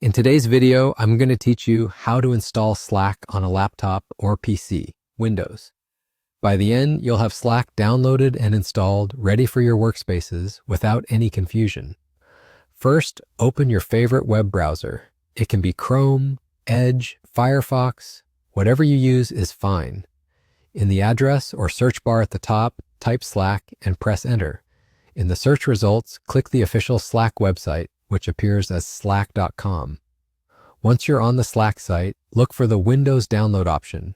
In today's video, I'm going to teach you how to install Slack on a laptop or PC, Windows. By the end, you'll have Slack downloaded and installed, ready for your workspaces without any confusion. First, open your favorite web browser. It can be Chrome, Edge, Firefox, whatever you use is fine. In the address or search bar at the top, type Slack and press enter. In the search results, click the official Slack website, which appears as slack.com. Once you're on the Slack site, look for the Windows Download option.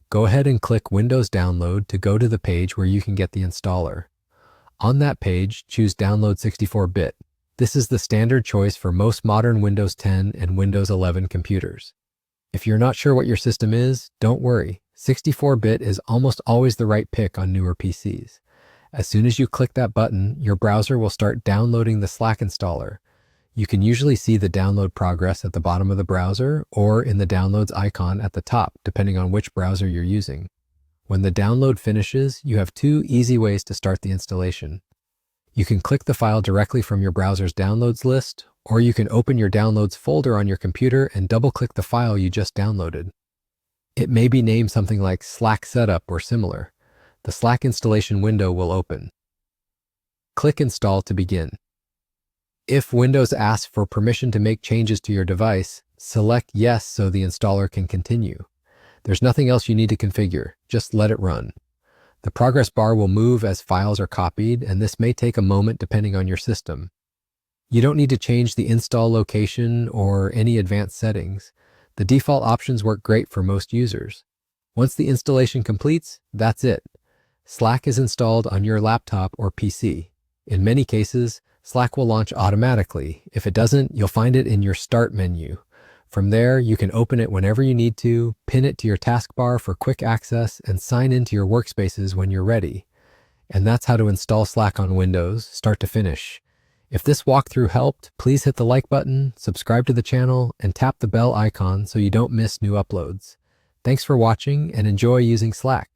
Go ahead and click Windows Download to go to the page where you can get the installer. On that page, choose Download 64-bit. This is the standard choice for most modern Windows 10 and Windows 11 computers. If you're not sure what your system is, don't worry. 64-bit is almost always the right pick on newer PCs. As soon as you click that button, your browser will start downloading the Slack installer. You can usually see the download progress at the bottom of the browser or in the downloads icon at the top, depending on which browser you're using. When the download finishes, you have two easy ways to start the installation. You can click the file directly from your browser's downloads list, or you can open your downloads folder on your computer and double-click the file you just downloaded. It may be named something like Slack Setup or similar. The Slack installation window will open. Click Install to begin. If Windows asks for permission to make changes to your device, select Yes so the installer can continue. There's nothing else you need to configure, just let it run. The progress bar will move as files are copied, and this may take a moment depending on your system. You don't need to change the install location or any advanced settings. The default options work great for most users. Once the installation completes, that's it. Slack is installed on your laptop or PC. In many cases, Slack will launch automatically. If it doesn't, you'll find it in your Start menu. From there, you can open it whenever you need to, pin it to your taskbar for quick access, and sign into your workspaces when you're ready. And that's how to install Slack on Windows, start to finish. If this walkthrough helped, please hit the like button, subscribe to the channel, and tap the bell icon so you don't miss new uploads. Thanks for watching and enjoy using Slack.